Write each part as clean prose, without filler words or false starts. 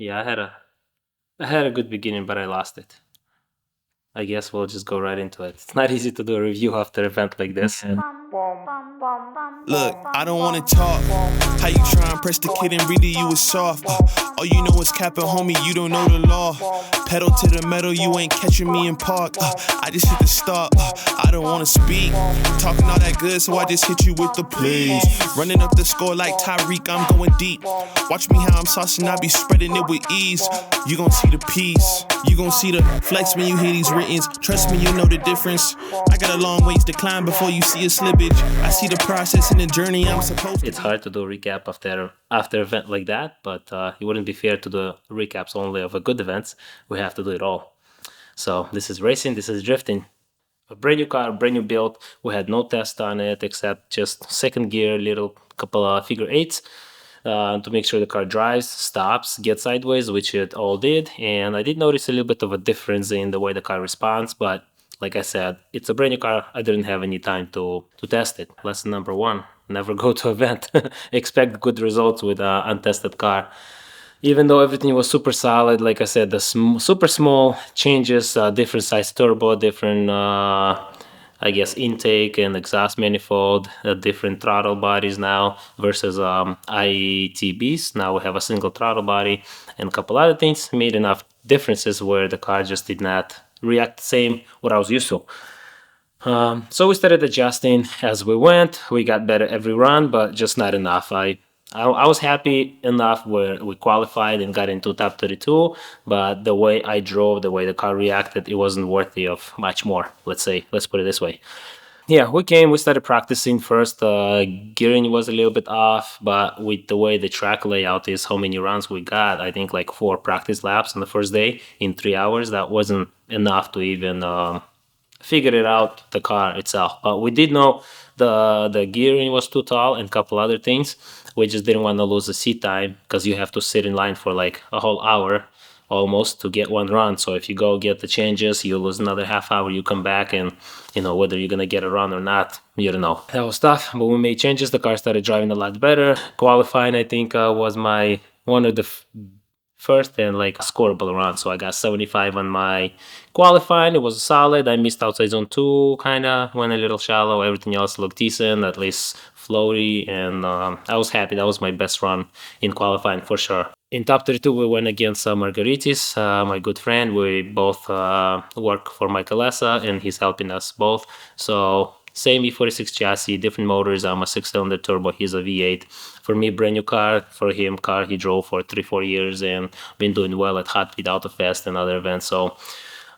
Yeah, I had a good beginning, but I lost it. I guess we'll just go right into it. It's not easy to do a review after an event like this. Look, I don't wanna talk. How you try and press the kid and really you was soft. All you know is capping, homie, you don't know the law. Pedal to the metal, you ain't catching me in park. I just hit the stop. I don't wanna speak. Talking all that good, so I just hit you with the please. Running up the score like Tyreek, I'm going deep. Watch me how I'm saucing, I be spreading it with ease. You gon' see the peace. You gon' see the flex when you hear these writtens. Trust me, you know the difference. I got a long ways to climb before you see a slippage. I see the process and the journey I'm supposed to. It's hard to do a recap after an event like that, but it wouldn't be fair to do recaps only of a good events. We have to do it all. So this is racing, this is drifting. A brand new car, brand new build. We had no test on it except just second gear, little couple of figure eights to make sure the car drives, stops, gets sideways, which it all did. And I did notice a little bit of a difference in the way the car responds, but like I said, it's a brand new car. I didn't have any time to test it. Lesson number one, never go to event. Expect good results with an untested car. Even though everything was super solid, like I said, the super small changes, different size turbo, different, I guess, intake and exhaust manifold, different throttle bodies now versus ITBs. Now we have a single throttle body and a couple other things made enough differences where the car just did not react the same what I was used to. So we started adjusting as we went. We got better every run, but just not enough. I was happy enough where we qualified and got into top 32, but the way I drove, the way the car reacted, it wasn't worthy of much more. Let's put it this way. Yeah, we started practicing first. Gearing was a little bit off, but with the way the track layout is, how many runs we got, I think like 4 practice laps on the first day in 3 hours. That wasn't enough to even figure it out, the car itself. But we did know the gearing was too tall and a couple other things. We just didn't want to lose the seat time because you have to sit in line for like a whole hour almost to get one run. So if you go get the changes, you lose another half hour, you come back, and whether you're gonna get a run or not, you don't know. That was tough, but we made changes. The car started driving a lot better. Qualifying, I think, was my one of the first and like scoreable run. So I got 75 on my qualifying. It was solid. I missed outside zone 2, kind of went a little shallow. Everything else looked decent, at least floaty, and I was happy. That was my best run in qualifying for sure. In top 32, we went against Margaritis, my good friend. We both work for Michael Essa, and he's helping us both. So same E46 chassis, different motors. I'm a 6-cylinder turbo. He's a V8. For me, brand new car. For him, car he drove for 3-4 years and been doing well at Hot Feet, Autofest, and other events. So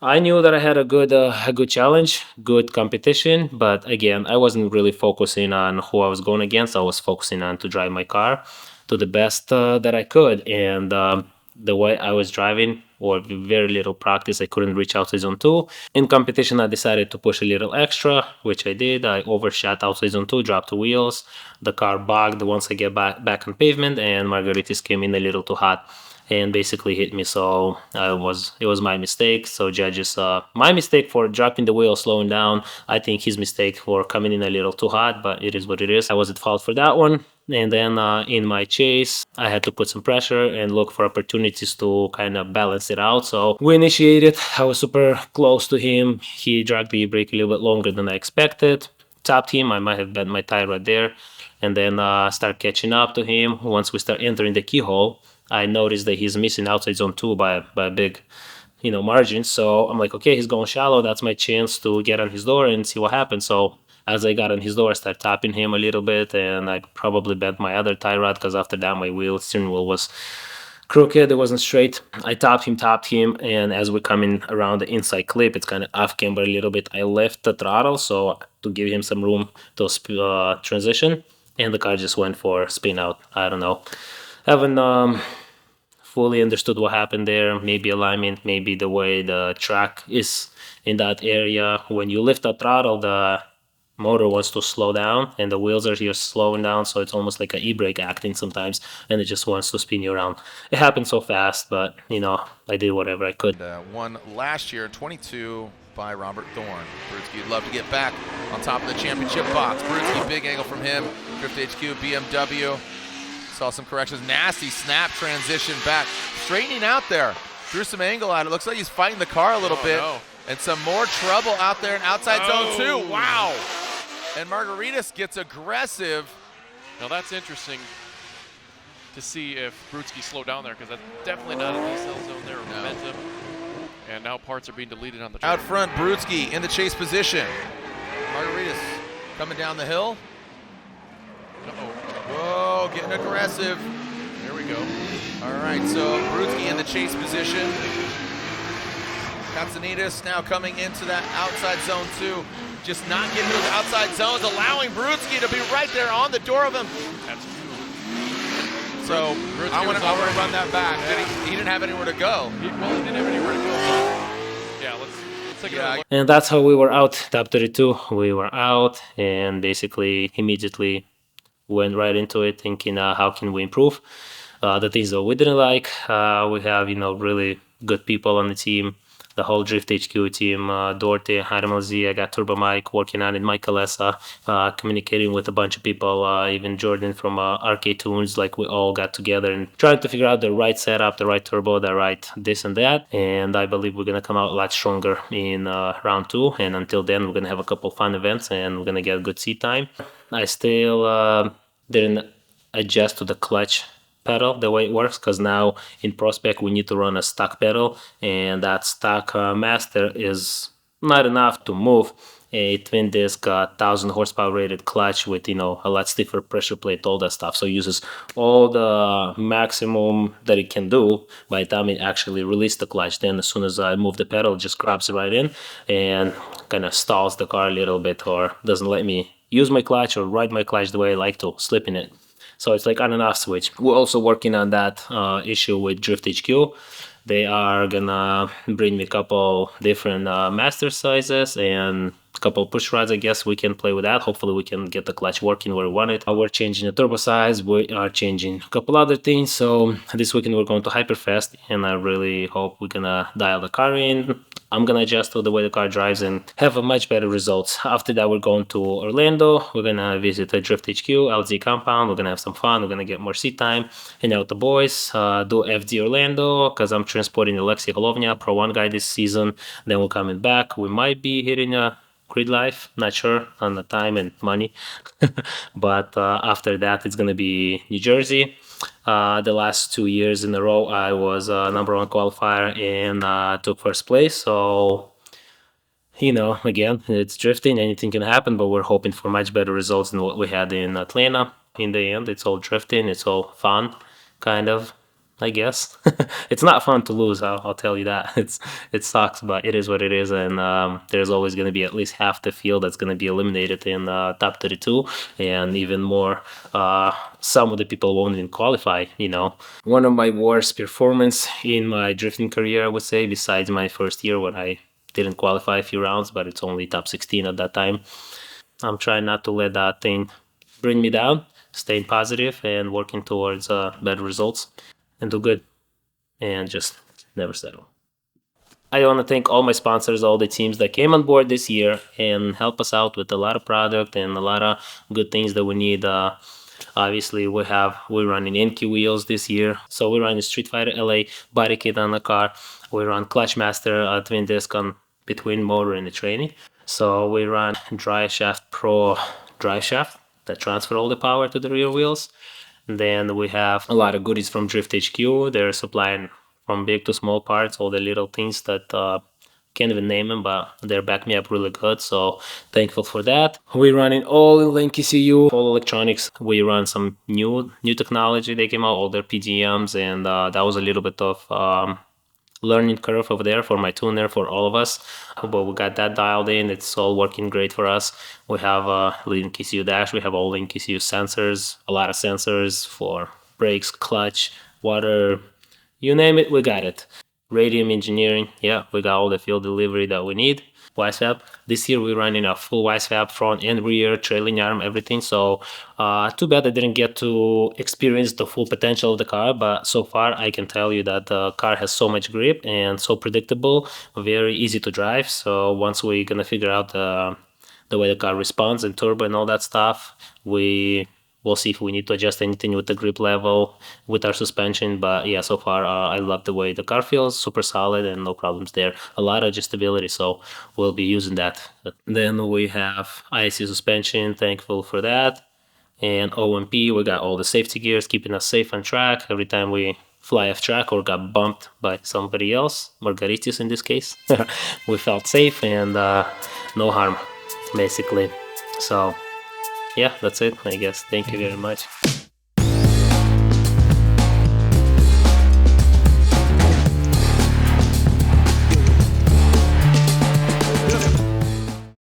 I knew that I had a good challenge, good competition. But again, I wasn't really focusing on who I was going against. I was focusing on to drive my car to the best that I could. And the way I was driving, or very little practice, I couldn't reach outside zone 2. In competition, I decided to push a little extra, which I did. I overshot outside zone 2, dropped the wheels. The car bogged once I get back on pavement, and Margaritis came in a little too hot and basically hit me. So it was my mistake. So judges, my mistake for dropping the wheel, slowing down. I think his mistake for coming in a little too hot, but it is what it is. I was at fault for that one. And then in my chase, I had to put some pressure and look for opportunities to kind of balance it out. So we initiated. I was super close to him. He dragged the brake a little bit longer than I expected. Topped him. I might have bent my tire right there. And then start catching up to him. Once we start entering the keyhole, I noticed that he's missing outside zone 2 by a big margin. So I'm like, okay, he's going shallow. That's my chance to get on his door and see what happens. So as I got on his door, I started tapping him a little bit, and I probably bent my other tie rod because after that my steering wheel was crooked. It wasn't straight. I tapped him, and as we're coming around the inside clip, it's kind of off camber a little bit. I left the throttle so to give him some room to transition, and the car just went for spin out. I don't know. Haven't fully understood what happened there. Maybe alignment, maybe the way the track is in that area. When you lift the throttle, the motor wants to slow down and the wheels are here slowing down, so it's almost like an e-brake acting sometimes, and it just wants to spin you around. It happened so fast, but I did whatever I could. Won last year, 22 by Robert Thorne. Brutsky would love to get back on top of the championship box. Brutsky, big angle from him. Drift HQ, BMW. Saw some corrections. Nasty snap transition back. Straightening out there. Threw some angle at it. Looks like he's fighting the car a little bit. No. And some more trouble out there in outside zone 2. Wow. And Margaritas gets aggressive. Now that's interesting to see if Brutski slowed down there, because that's definitely not a decel zone there of momentum. And now parts are being deleted on the track. Out front, Brutski in the chase position. Margaritas coming down the hill. Whoa, getting aggressive. There we go. All right, so Brutski in the chase position. Katsanides now coming into that outside zone 2. Just not getting those outside zones, allowing Brutski to be right there on the door of him. So I want to run that back. Yeah. He didn't have anywhere to go. He didn't have anywhere to go. Yeah, let's take another look. And that's how we were out, top 32. We were out and basically immediately went right into it, thinking how can we improve. The things that we didn't like, we have really good people on the team. The whole Drift HQ team, Dorte, Haramalzi, I got Turbo Mike working on it, Michael Essa, communicating with a bunch of people, even Jordan from Arcade Tunes. Like, we all got together and trying to figure out the right setup, the right turbo, the right this and that. And I believe we're going to come out a lot stronger in round 2. And until then, we're going to have a couple fun events and we're going to get good seat time. I still didn't adjust to the clutch pedal the way it works, because now in Prospect we need to run a stock pedal, and that stock master is not enough to move a twin disc 1000 horsepower rated clutch with a lot stiffer pressure plate, all that stuff. So it uses all the maximum that it can do by the time it actually releases the clutch. Then as soon as I move the pedal, it just grabs it right in and kind of stalls the car a little bit, or doesn't let me use my clutch or ride my clutch the way I like to, slipping it. So it's like on and off switch. We're also working on that issue with Drift HQ. They are gonna bring me a couple different master sizes and a couple push rods. I guess we can play with that. Hopefully we can get the clutch working where we want it. We're changing the turbo size. We are changing a couple other things. So this weekend we're going to Hyperfest, and I really hope we're gonna dial the car in. I'm gonna adjust to the way the car drives and have a much better results. After that, we're going to Orlando. We're gonna visit a Drift HQ, LZ compound. We're gonna have some fun. We're gonna get more seat time, hang out with the boys, do FD Orlando, because I'm transporting Alexei Holovnya, Pro 1 guy this season. Then we're coming back. We might be hitting a Grid Life, not sure on the time and money. But after that, it's gonna be New Jersey. The last 2 years in a row, I was #1 qualifier and took first place. So, again, it's drifting, anything can happen, but we're hoping for much better results than what we had in Atlanta. In the end, it's all drifting, it's all fun, kind of, I guess. It's not fun to lose, I'll tell you that. It sucks, but it is what it is, and there's always going to be at least half the field that's going to be eliminated in top 32, and even more, some of the people won't even qualify. One of my worst performance in my drifting career, I would say, besides my first year when I didn't qualify a few rounds, but it's only top 16 at that time. I'm trying not to let that thing bring me down, staying positive and working towards better results and do good and just never settle. I want to thank all my sponsors, all the teams that came on board this year and help us out with a lot of product and a lot of good things that we need. Obviously, we're running Enkei Wheels this year. So we're running Street Fighter LA body kit on the car. We run Clutchmaster twin disc on between motor and the training. So we run DriveshaftPRO drive shaft that transfer all the power to the rear wheels. And then we have a lot of goodies from Drift HQ. They're supplying from big to small parts, all the little things that can't even name them, but they're backing me up really good. So thankful for that. We're running all in Link ECU, all electronics. We run some new technology. They came out, all their PGMs, and that was a little bit of learning curve over there for my tuner, for all of us, but we got that dialed in. It's all working great for us. We have a Link ECU dash. We have all Link ECU sensors, a lot of sensors for brakes, clutch, water, you name it, we got it. Radium Engineering, yeah, we got all the field delivery that we need. Wisefab, this year we're running a full Wisefab front and rear, trailing arm, everything. So too bad I didn't get to experience the full potential of the car, but so far I can tell you that the car has so much grip and so predictable, very easy to drive. So once we're gonna figure out the way the car responds and turbo and all that stuff, we We'll see if we need to adjust anything with the grip level, with our suspension. But yeah, so far I love the way the car feels, super solid and no problems there. A lot of adjustability, so we'll be using that. Then we have ISC Suspension, thankful for that. And OMP, we got all the safety gears keeping us safe on track every time we fly off track or got bumped by somebody else, Margaritis in this case. We felt safe and no harm, basically. So yeah, that's it, I guess. Thank you very much.